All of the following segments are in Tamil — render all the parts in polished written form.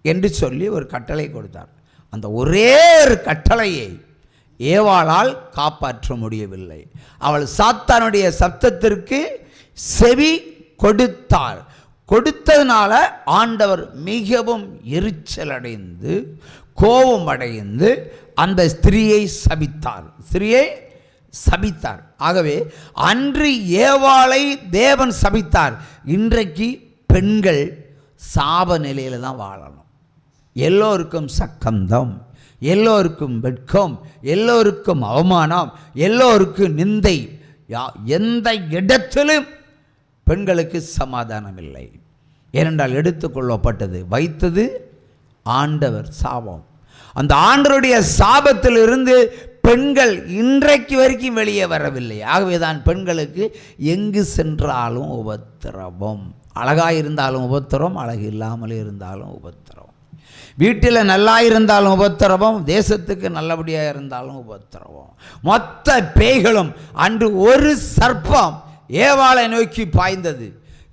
என்று சொல்லி ஒரு கட்டளை கொடுத்தார். அந்த ஒரே ஒரு கட்டளையை ஏவாளால் காப்பாற்ற முடியவில்லை. அவள் சாத்தானுடைய சப்தத்திற்கு செவி கொடுத்தாள். கொடுத்ததுனால ஆண்டவர் மிகவும் எரிச்சல் அடைந்து கோபம் அடைந்து அந்த ஸ்திரியை சபித்தார். ஆகவே அன்று ஏவாளை தேவன் சபித்தார். இன்றைக்கு பெண்கள் சாப நிலையில் தான் வாழணும். எல்லோருக்கும் சக்கந்தம், எல்லோருக்கும் வெட்கம், எல்லோருக்கும் அவமானம், எல்லோருக்கும் நிந்தை. எந்த இடத்திலும் பெண்களுக்கு சமாதானம் இல்லை. ஏனென்றால் எடுத்துக்கொள்ளப்பட்டது, வைத்தது ஆண்டவர் சாபம். அந்த ஆண்டவருடைய சாபத்திலிருந்து பெண்கள் இன்றைக்கு வரைக்கும் வெளியே வரவில்லை. ஆகவே தான் பெண்களுக்கு எங்கு சென்றாலும் உபத்திரவம். அழகாக இருந்தாலும் உபத்திரம், அழகு இல்லாமல் இருந்தாலும் உபத்திரம். வீட்டில் நல்லா இருந்தாலும் உபத்திரவம், தேசத்துக்கு நல்லபடியாக இருந்தாலும் உபத்திரவம். மொத்த பேய்களும் அன்று ஒரு சர்ப்பம் ஏவாளை நோக்கி பாய்ந்தது.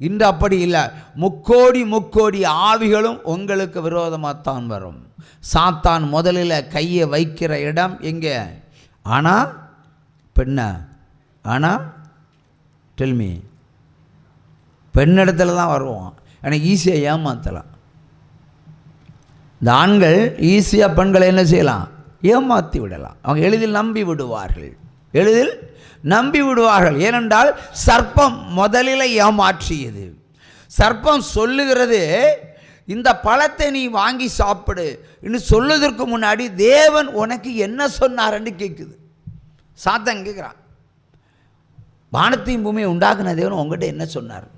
இன்று அப்படி இல்லை. முக்கோடி ஆவிகளும் உங்களுக்கு விரோதமாகத்தான் வரும். சாத்தான் முதலில் கையை வைக்கிற இடம் எங்கே? ஆனால் டெல்மி பெண்ணிடத்துல தான் வருவோம். எனக்கு ஈஸியாக ஏமாற்றலாம். இந்த ஆண்கள் ஈஸியாக பெண்களை என்ன செய்யலாம்? ஏமாற்றி விடலாம். அவங்க எளிதில் நம்பி விடுவார்கள். ஏனென்றால் சர்ப்பம் முதலில் ஏமாற்றியது. சர்ப்பம் சொல்லுகிறது, இந்த பழத்தை நீ வாங்கி சாப்பிடு என்று சொல்லுவதற்கு முன்னாடி தேவன் உனக்கு என்ன சொன்னார்ன்னு கேட்குது. சாத்தான் கேட்குறான், வானத்தையும் பூமியை உண்டாக்குன தேவன் உங்ககிட்ட என்ன சொன்னார்?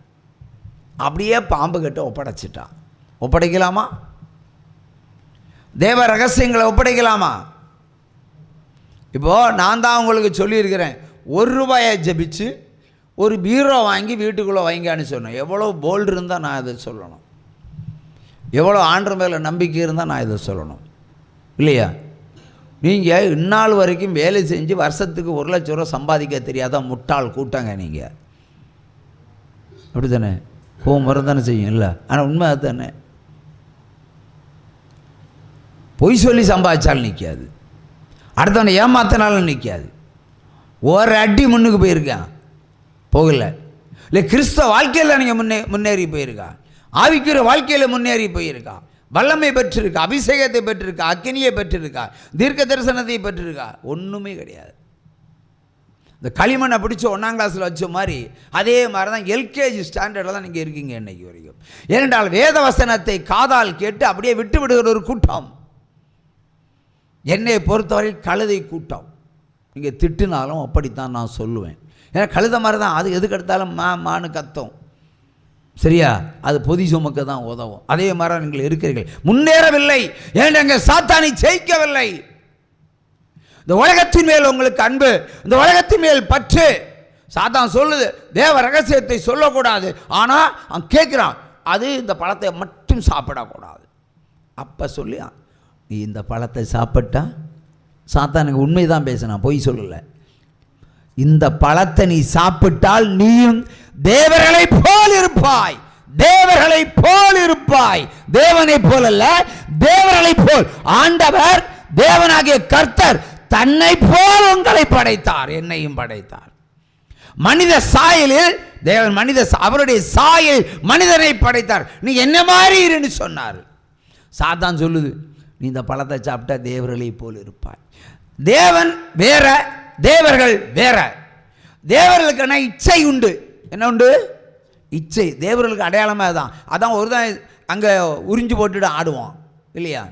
அப்படியே பாம்பு கிட்ட ஒப்படைக்கலாமா? தேவ ரகசியங்களை ஒப்படைக்கலாமா? இப்போது நான் தான் உங்களுக்கு சொல்லியிருக்கிறேன், ₹1 ஜபிச்சு ஒரு பீரோ வாங்கி வீட்டுக்குள்ளே வைங்கான்னு சொன்னேன். எவ்வளோ போல்டு இருந்தால் நான் இதை சொல்லணும்? எவ்வளோ ஆண்டவர் மேலே நம்பிக்கை இருந்தால் நான் இதை சொல்லணும் இல்லையா? நீங்கள் இந்நாள் வரைக்கும் வேலை செஞ்சு வருஷத்துக்கு ₹1,00,000 சம்பாதிக்க தெரியாத முட்டாள் கூட்டாங்க நீங்கள். அப்படி தானே? மரம் தானே செய்யும் இல்லை? ஆனால் உண்மை அது தானே. பொய் சொல்லி சம்பாதிச்சாலும் நிற்காது, அடுத்தவனை ஏமாத்தினாலும் நிற்காது. ஒரு அடி முன்னுக்கு போகல. இல்லை கிறிஸ்தவ வாழ்க்கையில் நீங்கள் முன்னேறி போயிருக்கா, ஆவிக்கிற வாழ்க்கையில் முன்னேறி போயிருக்கா, வல்லமை பெற்றிருக்கா, அபிஷேகத்தை பெற்றிருக்கா, அக்கினியை பெற்றிருக்கா, தீர்க்க தரிசனத்தை பெற்றிருக்கா? ஒன்றுமே கிடையாது. இந்த களிமண்ணை பிடிச்ச 1ஆம் கிளாஸில் வச்ச மாதிரி அதே மாதிரி தான் எல்கேஜி ஸ்டாண்டர்டில் தான் நீங்கள் இருக்கீங்க இன்னைக்கு வரைக்கும். ஏனென்றால் வேத வசனத்தை காதால் கேட்டு அப்படியே விட்டு விடுகிற ஒரு கூட்டம். என்னை பொறுத்தவரை கழுதை கூட்டம். நீங்கள் திட்டினாலும் அப்படித்தான் நான் சொல்லுவேன். ஏன்னா கழுத மாதிரி தான் அது, எதுக்கு எடுத்தாலும் மானு கத்தும். சரியா? அது பொதி சுமக்க தான் உதவும். அதே மாதிரி நீங்கள் இருக்கிறீர்கள், முன்னேறவில்லை. ஏன்னா சாத்தானை ஜெயிக்கவில்லை. இந்த உலகத்தின் மேல் உங்களுக்கு அன்பு, இந்த உலகத்தின் மேல் பற்று. சாத்தான் சொல்லுது தேவ ரகசியத்தை சொல்லக்கூடாது, ஆனால் அவன் கேட்குறான், அது இந்த பழத்தை மட்டும் சாப்பிடக்கூடாது. அப்போ சொல்லி நீ இந்த பழத்தை சாப்பிட்டா, சாத்தானுக்கு உண்மை தான் பேசினான், பொய் சொல்லலை. இந்த பழத்தை நீ சாப்பிட்டால் நீயும் தேவர்களை போல் இருப்பாய். தேவனை போல் அல்ல, தேவர்களை போல். ஆண்டவர் தேவனாகிய கர்த்தர் தன்னை போல் உங்களை படைத்தார், என்னையும் படைத்தார். மனித சாயலில் தேவன் அவருடைய சாயல் மனிதனை படைத்தார். நீ என்ன மாதிரி இருன்னு சொன்னார். சாத்தான் சொல்லுது நீ இந்த பழத்தை சாப்பிட்டா தேவர்களை போல் இருப்பாய். தேவன் வேற, தேவர்கள் வேற. தேவர்களுக்கான இச்சை உண்டு. என்ன உண்டு? இச்சை. தேவர்களுக்கு அடையாளமாக தான். அதான் ஒரு தான் அங்கே உறிஞ்சு போட்டுட்டு ஆடுவான் இல்லையா?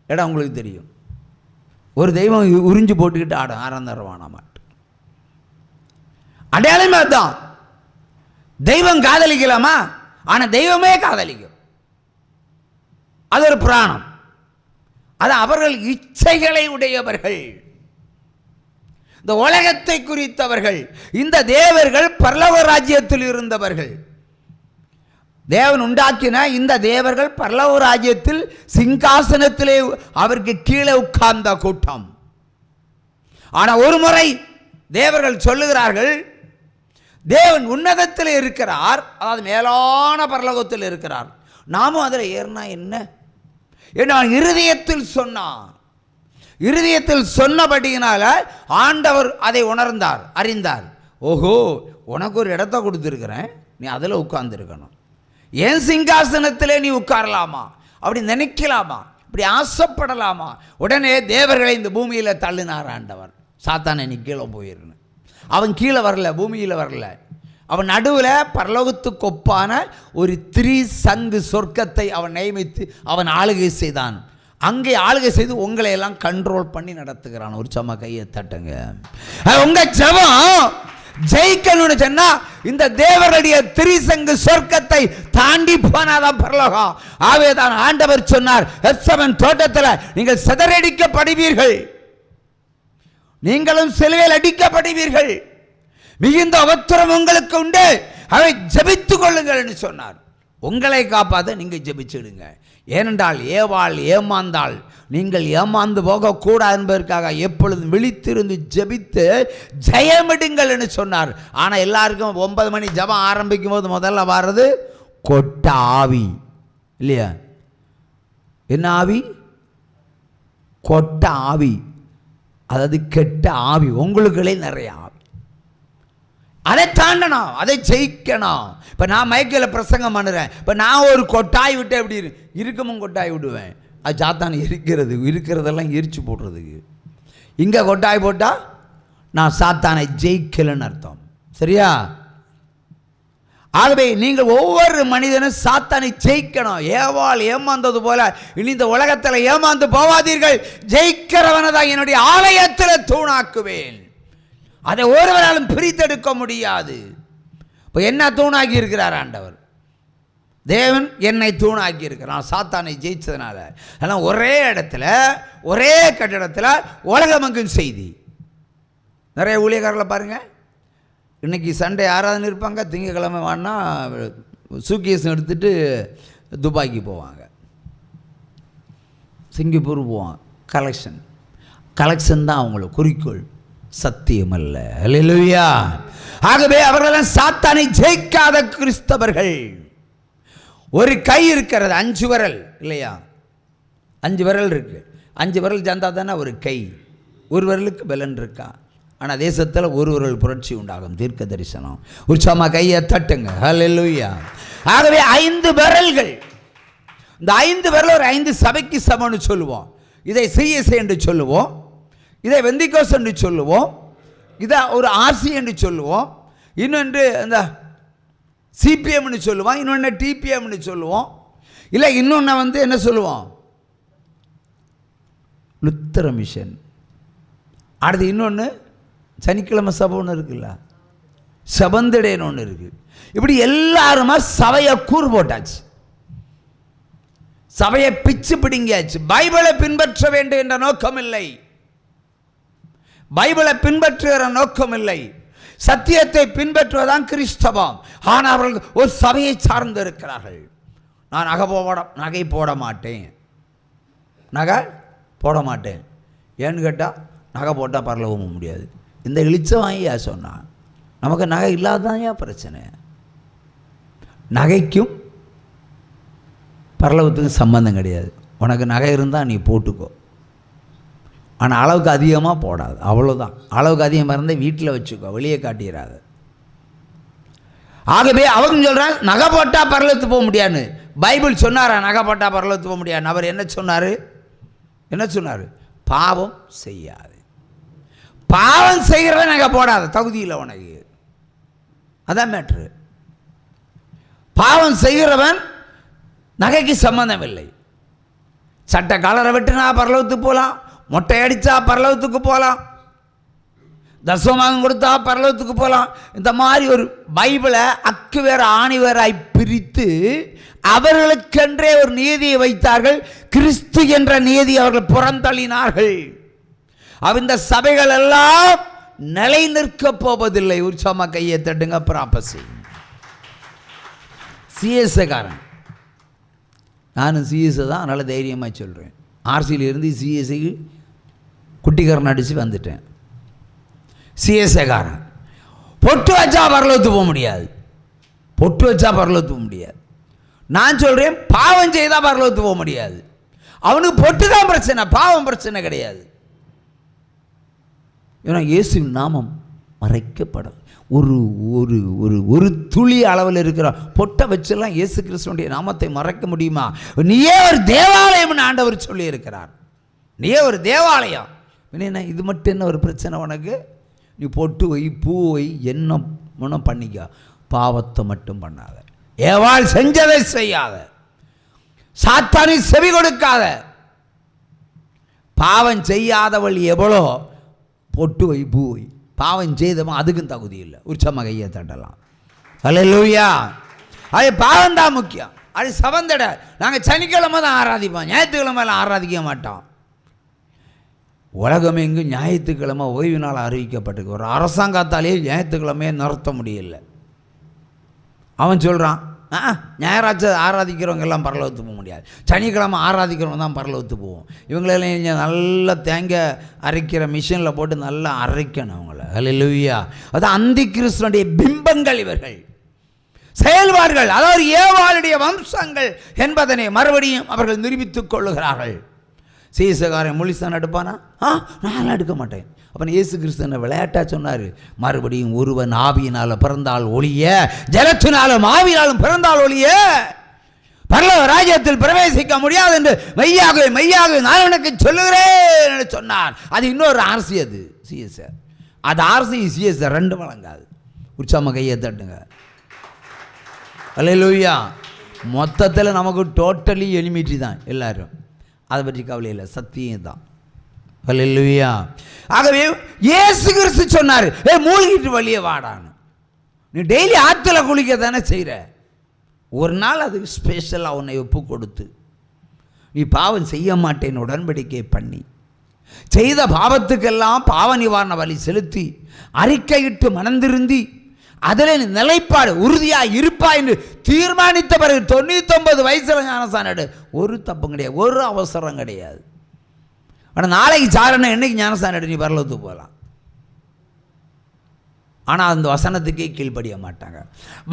இடம் உங்களுக்கு தெரியும். ஒரு தெய்வம் உறிஞ்சு போட்டுக்கிட்டு ஆடும், ஆரந்தரவான மாட்டு. அடையாளமே அதுதான். தெய்வம் காதலிக்கலாமா? ஆனால் தெய்வமே காதலிக்கும். அது ஒரு புராணம். அது அவர்கள் இச்சைகளை உடையவர்கள், இந்த உலகத்தை குறித்தவர்கள். இந்த தேவர்கள் பரலோக ராஜ்யத்தில் இருந்தவர்கள். தேவன் உண்டாக்கின இந்த தேவர்கள் பரலோக ராஜ்யத்தில் சிங்காசனத்திலே அவருக்கு கீழே உட்கார்ந்த கூட்டம். ஆனால் ஒரு முறை தேவர்கள் சொல்லுகிறார்கள், தேவன் உன்னதத்தில் இருக்கிறார், அதாவது மேலான பரலோகத்தில் இருக்கிறார். நாமும் அதில் ஏறினா என்ன? ஏன்னா இருதயத்தில் சொன்னான். இருதயத்தில் சொன்னபடியினால ஆண்டவர் அதை உணர்ந்தார், அறிந்தார். ஓஹோ, உனக்கு ஒரு இடத்த கொடுத்துருக்கிறேன், நீ அதில் உட்கார்ந்துருக்கணும். என் சிங்காசனத்திலே நீ உட்காரலாமா? அப்படி நினைக்கலாமா? இப்படி ஆசைப்படலாமா? உடனே தேவர்களை இந்த பூமியில் தள்ளினார் ஆண்டவர். சாத்தானை நீ கீழே போயிருன்னு. அவன் கீழே வரல, பூமியில் வரல. அவன் நடுவில் பரலோகத்துக்கு ஒப்பான ஒரு சங்கு சொர்க்கத்தை அவன் நியமித்து அவன் ஆளுகை செய்தான். அங்கே ஆளுகை செய்து உங்களை எல்லாம் கண்ட்ரோல் பண்ணி நடத்துகிறான். ஒரு சம கையை தட்டுங்க. உங்க ஜெபம் ஜெயிக்கணும்னு சொன்னா இந்த தேவருடைய திரிசங்கு சொர்க்கத்தை தாண்டி போனாதான் பரலோகம். ஆவேதான் ஆண்டவர் சொன்னார், எத்சமன் தோட்டத்தில் நீங்கள் சிதறடிக்கப்படுவீர்கள், நீங்களும் சிலுவையில் அடிக்கப்படுவீர்கள், மிகுந்த உபத்திரம் உங்களுக்கு உண்டு, அவை ஜெபித்துக் கொள்ளுங்கள் என்று சொன்னார். உங்களை காப்பாற்ற நீங்கள் ஜெபிச்சிடுங்க. ஏனென்றால் ஏவாள் ஏமாந்தாள், நீங்கள் ஏமாந்து போகக்கூடாது என்பதற்காக எப்பொழுதும் விழித்திருந்து ஜெபித்து ஜெயமிடுங்கள் என்று சொன்னார். ஆனால் எல்லாருக்கும் 9 மணி ஜெபம் ஆரம்பிக்கும் போது முதல்ல வர்றது கொட்ட ஆவி இல்லையா? என்ன ஆவி? கொட்ட ஆவி, அதாவது கெட்ட ஆவி. உங்களுக்குள்ளே நிறைய ஆவி. அதை தாண்டணும், அதை ஜெயிக்கணும். இப்போ நான் மைக்கில் பிரசங்கம் பண்ணுறேன், இப்போ நான் ஒரு கொட்டாய் விட்டு எப்படி இருக்கமும் கொட்டாய் விடுவேன். அது சாத்தான் இருக்கிறதெல்லாம் எரிச்சு போடுறதுக்கு. இங்கே கொட்டாய் போட்டால் நான் சாத்தானை ஜெயிக்கலன்னு அர்த்தம். சரியா? ஆகவே நீங்கள் ஒவ்வொரு மனிதனும் சாத்தானை ஜெயிக்கணும். ஏவாள் ஏமாந்தது போல இனி இந்த உலகத்தில் ஏமாந்து போவாதீர்கள். ஜெயிக்கிறவனை தான் என்னுடைய ஆலயத்தில் தூணாக்குவேன். அதை ஒருவராலும் பிரித்தெடுக்க முடியாது. இப்போ என்ன தூணாக்கி இருக்கிறார் ஆண்டவர்? தேவன் என்னை தூணாக்கி இருக்கிறான் சாத்தானை ஜெயிச்சதுனால. அதனால் ஒரே இடத்துல ஒரே கட்டிடத்தில் உலகமெங்கும் செய்தி. நிறைய ஊழியக்காரர்களை பாருங்கள், இன்றைக்கி சண்டே ஆராதனை இருப்பாங்க, திங்கக்கிழமை வாங்கினா சூட்கேஸ் எடுத்துகிட்டு துபாய்க்கு போவாங்க, சிங்கப்பூர் போவாங்க. கலெக்ஷன் தான் அவங்களோட குறிக்கோள், சத்தியம் அல்ல. அல்லேலூயா. ஆகவே அவர்களெல்லாம் சாத்தானை ஜெயிக்காத கிறிஸ்தவர்கள். ஒரு கை இருக்கிறது, 5 விரல் இல்லையா? 5 விரல் இருக்கு. 5 விரல் சேர்ந்தா தானே ஒரு கை. ஒரு விரலுக்கு பலன் இருக்கா? ஆனால் தேசத்தில் ஒரு விரல் புரட்சி உண்டாகும். தீர்க்க தரிசனம். உற்சாகமா கையை தட்டுங்க. அல்லேலூயா. ஆகவே 5 விரல்கள். இந்த 5 விரல் ஒரு 5 சபைக்கு சமன்னு சொல்லுவோம். இதை சிஎஸ்ஐ என்று சொல்லுவோம், இதை வெந்திகோஸ் என்று சொல்லுவோம், இதை ஒரு ஆர்சி என்று சொல்லுவோம், இன்னொன்று இந்த சிபிஎம்னு சொல்லுவோம், இன்னொன்று டிபிஎம்னு சொல்லுவோம், இல்லை இன்னொன்று என்ன சொல்லுவோம், லுத்தர மிஷன். அடுத்து இன்னொன்று சனிக்கிழமை சபை ஒன்று இருக்குல்ல, சபந்தடைன்னு ஒன்று இருக்குது. இப்படி எல்லாருமா சபையை கூறு போட்டாச்சு, சபையை பிச்சு பிடிங்கியாச்சு. பைபிளை பின்பற்ற வேண்டும் என்ற நோக்கம் இல்லை, பைபிளை பின்பற்றுகிற நோக்கம் இல்லை, சத்தியத்தை பின்பற்றுவதான் கிறிஸ்தவம். ஆனால் அவர்கள் ஒரு சபையை சார்ந்து இருக்கிறார்கள். நான் நகை போட மாட்டேன், நகை போட மாட்டேன். ஏன்னு கேட்டால் நகை போட்டால் பரலவும் முடியாது. இந்த இளிச்சவாயா சொன்னான், நமக்கு நகை இல்லாதான் ஏன் பிரச்சனை? நகைக்கும் பரலவத்துக்கும் சம்பந்தம் கிடையாது. உனக்கு நகை இருந்தால் நீ போட்டுக்கோ, ஆனால் அளவுக்கு அதிகமாக போடாது, அவ்வளோதான். அளவுக்கு அதிகமாக இருந்தால் வீட்டில் வச்சுக்கோ, வெளியே காட்டிடாது. ஆகவே அவங்க சொல்கிறாங்க நகை போட்டால் பரலத்துக்கு போக முடியாதுன்னு. பைபிள் சொன்னாரா நகை போட்டால் பரலத்துக்கு போக முடியாது? அவர் என்ன சொன்னார்? பாவம் செய்யாது. பாவம் செய்கிறவன் நகை போடாத, தகுதி இல்லை உனக்கு. அதான் மேட்ரு. பாவம் செய்கிறவன் நகைக்கு சம்பந்தம் இல்லை. சட்டை கலரை வெட்டினா பரலவத்துக்கு போகலாம், மொட்டை அடித்தா பரலவத்துக்கு போகலாம், தசமம் கொடுத்தா பரலவத்துக்கு போகலாம். இந்த மாதிரி ஒரு பைபிளை அக்கு வேற ஆணி வேறாய் பிரித்து அவர்களுக்கென்றே ஒரு நீதியை வைத்தார்கள். கிறிஸ்து என்ற நீதி அவர்கள் புறந்தள்ளினார்கள். இந்த சபைகள் எல்லாம் நிலை நிற்க போவதில்லை. உற்சாகமா கையை தட்டுங்க. ப்ராப்பசி சிஎஸ்ஐக்காரன், நானும் சிஎஸ்ஐ தான், அதனால் தைரியமாக சொல்கிறேன். ஆர்சியிலிருந்து சிஎஸ்ஐக்கு குட்டிக்காரன் அடித்து வந்துட்டேன். சிஎஸ்ஐக்காரன் பொட்டு வச்சா பரலோகத்துக்கு போக முடியாது, பொட்டு வச்சா பரலோகத்துக்கு போக முடியாது. நான் சொல்கிறேன், பாவம் செய்தால் பரலோகத்துக்கு போக முடியாது. அவனுக்கு பொட்டு தான் பிரச்சனை, பாவம் பிரச்சனை கிடையாது. ஏன்னா இயேசுவின் நாமம் மறைக்கப்படும். ஒரு ஒரு ஒரு ஒரு துளி அளவில் இருக்கிற பொட்டை வச்செல்லாம் இயேசு கிறிஸ்துவனுடைய நாமத்தை மறைக்க முடியுமா? நீயே ஒரு தேவாலயம்னு ஆண்டவர் சொல்லி இருக்கிறார். நீயே ஒரு தேவாலயம். என்ன இது மட்டும் என்ன ஒரு பிரச்சனை உனக்கு? நீ பொட்டு வை, பூ வை, என்ன ஒன்றும் பண்ணிக்க, பாவத்தை மட்டும் பண்ணாத, ஏவாள் செஞ்சதை செய்யாத, சாத்தானை செவி கொடுக்காத. பாவம் செய்யாதவள் எவ்வளோ, பொட்டு வை, பூ வை. பாவம் செய்தவன் அதுக்கும் தகுதி இல்லை. உற்சம கையை தட்டலாம். அல்லேலூயா. அது பாவம் தான் முக்கியம். அது சபந்தட. நாங்கள் சனிக்கிழமை தான் ஆராதிப்போம், ஞாயிற்றுக்கிழமைலாம் ஆராதிக்க மாட்டோம். உலகம் எங்கும் ஞாயிற்றுக்கிழமை ஓய்வு நாள் அறிவிக்கப்பட்டிருக்கு. ஒரு அரசாங்கத்தாலேயே ஞாயிற்றுக்கிழமையே நிறுத்த முடியல. அவன் சொல்கிறான், ஞாயிறாச்சும் ஆராதிக்கிறவங்க எல்லாம் பரலோகத்துக்கு போக முடியாது, சனிக்கிழமை ஆராதிக்கிறவங்க தான் பரலோகத்துக்கு போவோம். இவங்களெல்லாம் இங்கே நல்லா தேங்காய் அரைக்கிற மிஷினில் போட்டு நல்லா அரைக்கணும் அவங்கள. அல்லேலூயா. அது அந்தி கிறிஸ்துவனுடைய பிம்பங்கள் இவர்கள், செயல்பாடுகள், அதாவது ஏவாளுடைய வம்சங்கள் என்பதனை மறுபடியும் அவர்கள் நிரூபித்துக் கொள்ளுகிறார்கள். சீசகாரன் முழிசான் எடுப்பானா? நான் எடுக்க மாட்டேன். அப்போ இயேசு கிறிஸ்து விளையாட்டா சொன்னார், மறுபடியும் ஒருவன் ஆவியினால் பிறந்தால் ஒழிய, ஜலத்தினாலும் ஆவியினாலும் பிறந்தால் ஒழிய பரலோக ராஜ்யத்தில் பிரவேசிக்க முடியாது என்று மெய்யாகவே மெய்யாகவே நான் உனக்கு சொல்லுகிறேன் என்று சொன்னார். அது இன்னொரு ஆர்சி. அது சிஎஸ்ஆர். அது ஆர்சி சிஎஸ்ஆர் ரெண்டு வழங்காது. உற்சாம கையை தட்டுங்க. அல்லேலூயா. மொத்தத்தில் நமக்கு டோட்டலி எலிமிட்டி தான் எல்லாரும். அதை பற்றி கவலை இல்லை, சத்தியம் தான். அல்லேலூயா. ஆகவே இயேசு கிறிஸ்து சொன்னார், மூழ்கிட்டு வழியே வாடான்னு. நீ டெய்லி ஆற்றுல குளிக்க தானே செய்கிற. ஒரு நாள் அதுக்கு ஸ்பெஷலாக உன்னை ஒப்பு கொடுத்து நீ பாவம் செய்ய மாட்டேன்னு உடன்படிக்கை பண்ணி, செய்த பாவத்துக்கெல்லாம் பாவ நிவாரண வழி செலுத்தி அறிக்கையிட்டு மனந்திருந்தி அதில் நிலைப்பாடு உறுதியாக இருப்பா என்று தீர்மானித்த பிறகு 99 வயசில் ஞானஸ்தானம் எடு. ஒரு தப்பும் கிடையாது, ஒரு அவசரம் கிடையாது. ஆனால் நாளைக்கு சாரணம் என்னைக்கு ஞானஸ்தானம் எடு, நீ பரலோகத்துக்கு போகலாம். ஆனால் அந்த வசனத்துக்கே கீழ்ப்படிய மாட்டாங்க.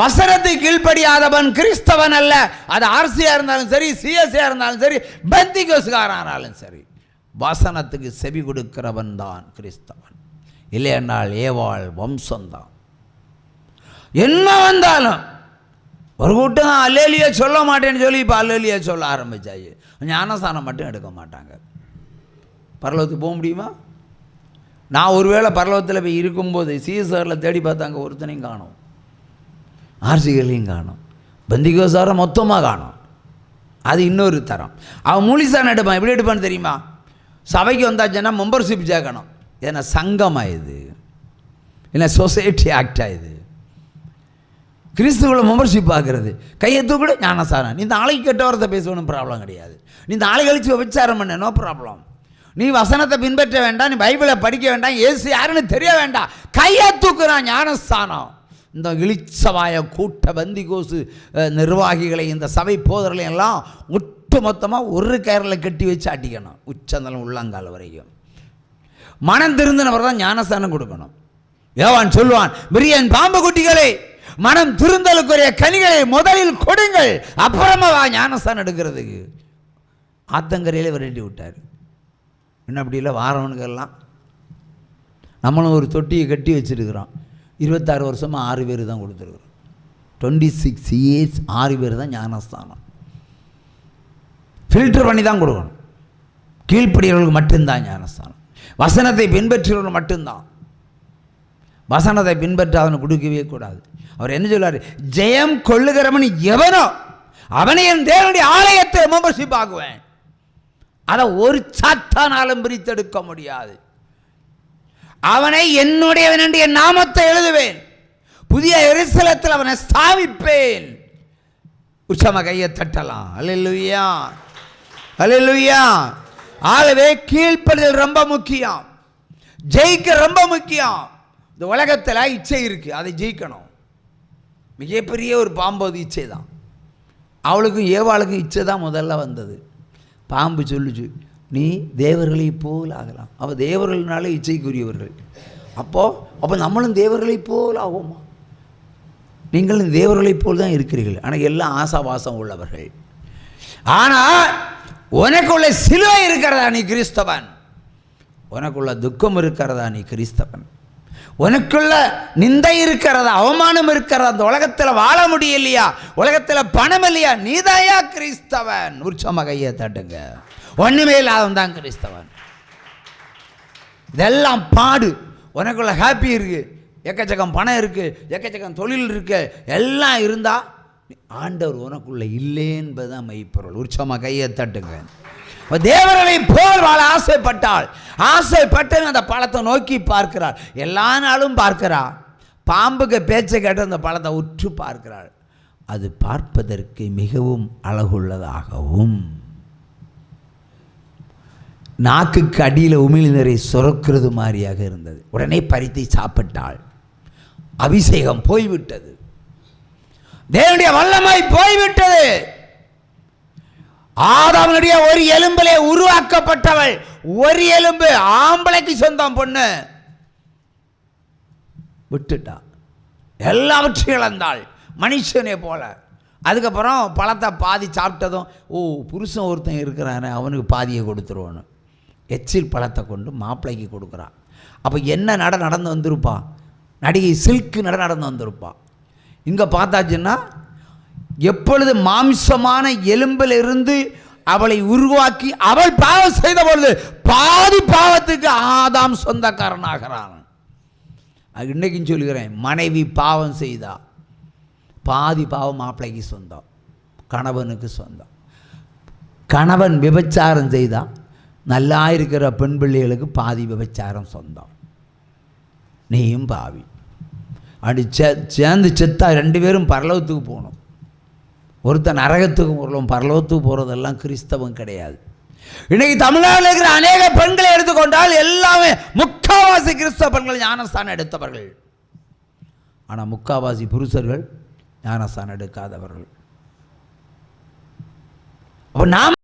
வசனத்தை கீழ்ப்படியாதவன் கிறிஸ்தவன் அல்ல. அது ஆர்சியாக இருந்தாலும் சரி, சிஎஸ்சியாக இருந்தாலும் சரி, பெந்திகோஸ்காரனாலும் சரி, வசனத்துக்கு செவி கொடுக்கிறவன் தான் கிறிஸ்தவன். இல்லையென்றால் ஏவாள் வம்சம்தான். என்ன வந்தாலும் ஒரு கூட்டம் தான் அல்லேலியா சொல்ல மாட்டேன்னு சொல்லி இப்போ அல்லேலியா சொல்ல ஆரம்பிச்சாச்சு. ஞானஸ்தானம் மட்டும் எடுக்க மாட்டாங்க. பரலோகத்துக்கு போக முடியுமா? நான் ஒருவேளை பரலோகத்தில் போய் இருக்கும்போது சிஎஸ்ஆரில் தேடி பார்த்தாங்க, ஒருத்தனையும் காணும், ஆர்சிகளையும் காணும், பந்திகோசாரை மொத்தமாக காணும். அது இன்னொரு தரம். அவன் முழிசான் எடுப்பான். எப்படி எடுப்பான்னு தெரியுமா? சபைக்கு வந்தாச்சுன்னா மெம்பர்ஷிப் சேர்க்கணும். ஏன்னா சங்கம் ஆயுது, என்ன சொசைட்டி ஆக்ட் ஆகுது. கிறிஸ்துவில் மெம்பர்ஷிப் ஆகிறது. கையெழுத்து கூட ஞானசாரம். நீ நாளைக்கு கெட்ட வார்த்தை பேசணும், ப்ராப்ளம் கிடையாது. நீ நாளை கழிச்சு விபச்சாரம் பண்ண, நோ ப்ராப்ளம். நீ வசனத்தை பின்பற்ற வேண்டாம், நீ பைபிளை படிக்க வேண்டாம், இயேசு யாருன்னு தெரிய வேண்டாம், கையை தூக்குறான் ஞானஸ்தானம். இந்த இளிச்சவாய கூட்ட பந்திகோசு நிர்வாகிகளை, இந்த சபை போதர்களை எல்லாம் ஒட்டு மொத்தமாக ஒரு கயரில் கட்டி வச்சு அடிக்கணும், உச்சந்தலம் உள்ளங்கால் வரைக்கும். மனம் திருந்தினவர் தான் ஞானஸ்தானம் கொடுக்கணும். யோவான் சொல்வான், பிரியன் பாம்பு குட்டிகளே, மனம் திருந்தலுக்குரிய கனிகளை முதலில் கொடுங்கள், அப்புறமா வா ஞானஸ்தானம் எடுக்கிறதுக்கு. ஆத்தங்கரையிலே விரட்டி விட்டார். என்ன அப்படி இல்லை, வாரவனுக்கெல்லாம் நம்மளும் ஒரு தொட்டியை கட்டி வச்சுருக்கிறோம். 26 வருஷமாக 6 பேர் தான் கொடுத்துருக்குறோம். 26 years 6 பேர் தான் ஞானஸ்தானம். ஃபில்டர் பண்ணி தான் கொடுக்கணும். கீழ்ப்படியவர்களுக்கு மட்டும்தான் ஞானஸ்தானம். வசனத்தை பின்பற்றுறவர்கள் மட்டும்தான். வசனத்தை பின்பற்றாதவனை கொடுக்கவே கூடாது. அவர் என்ன சொல்றாரு? ஜெயம் கொள்ளுகிறவன் எவனோ அவனை என் தேவனுடைய ஆலயத்தை மெம்பர்ஷிப் ஆகுவேன். அதை ஒரு சாத்தானாலும் பிரித்தெடுக்க முடியாது. அவனை என்னுடையவன் என்று என் நாமத்தை எழுதுவேன், புதிய எருசலேத்தில் அவனை ஸ்தாபிப்பேன். உச்சம கையை தட்டலாம். அல்லேலூயா, அல்லேலூயா. ஆகவே கீழ்ப்படிதல் ரொம்ப முக்கியம், ஜெயிக்க ரொம்ப முக்கியம். இந்த உலகத்தில் இச்சை இருக்குது, அதை ஜெயிக்கணும். மிகப்பெரிய ஒரு பாம்பது இச்சை தான். அவளுக்கும் ஏவாளுக்கும் இச்சை தான் முதல்ல வந்தது. பாம்பு சொல்லுச்சு, நீ தேவர்களை போல் ஆகலாம். அவள் தேவர்கள்னாலே இச்சைக்குரியவர்கள். அப்போ நம்மளும் தேவர்களை போல் ஆகுமா? நீங்கள் தேவர்களைப் போல் தான் இருக்கிறீர்கள், ஆனால் எல்லாம் ஆசாபாசம் உள்ளவர்கள். ஆனால் உனக்குள்ள சிலுவை இருக்கிறதா நீ கிறிஸ்தவன், உனக்குள்ள துக்கம் இருக்கிறதா நீ கிறிஸ்தவன், உனக்குள்ள நிந்தை இருக்கிறதா, அவமானம் இருக்கிறதா, அந்த உலகத்தில் வாழ முடியலையா, உலகத்தில் பணம் இல்லையா, நீதாயா கிறிஸ்தவன். உற்சவமாக கையை தட்டுங்க. ஒன்றுமே இல்லாதவன் தான் கிறிஸ்தவன். இதெல்லாம் பாடு. உனக்குள்ள ஹாப்பி இருக்கு, எக்கச்சக்கம் பணம் இருக்கு, எக்கச்சக்கம் தொழில் இருக்கு, எல்லாம் இருந்தால் ஆண்டவர் உனக்குள்ள இல்லை என்பதுதான் மெய்ப்பொருள். உற்சவமாக கையை தட்டுங்க. தேவர்களை போல் வாழ ஆசைப்பட்டால், ஆசைப்பட்டு அந்த பழத்தை நோக்கி பார்க்கிறாள். எல்லா நாளும் பார்க்கிறாள். பாம்புக்கு பேச்சை கேட்டு அந்த பழத்தை உற்று பார்க்கிறாள். அது பார்ப்பதற்கு மிகவும் அழகுள்ளதாகவும் நாக்குக்கு அடியில் உமிழ்நீரை சுரக்கிறது மாதிரியாக இருந்தது. உடனே பறித்து சாப்பிட்டாள். அபிஷேகம் போய்விட்டது, தேவனுடைய வல்லமை போய்விட்டது. ஆதாமுடைய ஒரு எலும்பிலே உருவாக்கப்பட்டவள், ஒரு எலும்பு ஆம்பளைக்கு சொந்தம், பொண்ணு விட்டுட்டா, எல்லாவற்றையும் இழந்தாள் மனுஷனே போல. அதுக்கப்புறம் பழத்தை பாதி சாப்பிட்டதும், ஓ புருஷன் ஒருத்தன் இருக்கிறானே அவனுக்கு பாதியை கொடுத்துருவோன்னு எச்சில் பழத்தை கொண்டு மாப்பிள்ளைக்கு கொடுக்குறான். அப்போ என்ன நடந்து வந்திருப்பா, நடிகை சில்க்கு நடந்து வந்திருப்பா. இங்கே பார்த்தாச்சுன்னா எப்பொழுது மாம்சமான எலும்பிலிருந்து அவளை உருவாக்கி அவள் பாவம் செய்த பொழுது பாதி பாவத்துக்கு ஆதாம் சொந்தக்காரனாகிறான். அது இன்னைக்கும் சொல்லுகிறேன், மனைவி பாவம் செய்தா பாதி பாவம் மாப்பிள்ளைக்கு சொந்தம், கணவனுக்கு சொந்தம். கணவன் விபச்சாரம் செய்தா நல்லா இருக்கிற பெண் பிள்ளைகளுக்கு பாதி விபச்சாரம் சொந்தம். நீயும் பாவி. அப்படி சேர்ந்து செத்தா ரெண்டு பேரும் பரலோகத்துக்கு போகணும். ஒருத்தன் நரகத்துக்கு போகிறோம், பரலோகத்துக்கு போகிறதெல்லாம் கிறிஸ்தவம் கிடையாது. இன்னைக்கு தமிழ்நாட்டில் இருக்கிற அநேக பெண்களை எடுத்துக்கொண்டால் எல்லாமே முக்காவாசி கிறிஸ்தவ பெண்கள் ஞானஸ்தானம் எடுத்தவர்கள். ஆனால் முக்காவாசி புருஷர்கள் ஞானஸ்தானம் எடுக்காதவர்கள். அப்போ நாம்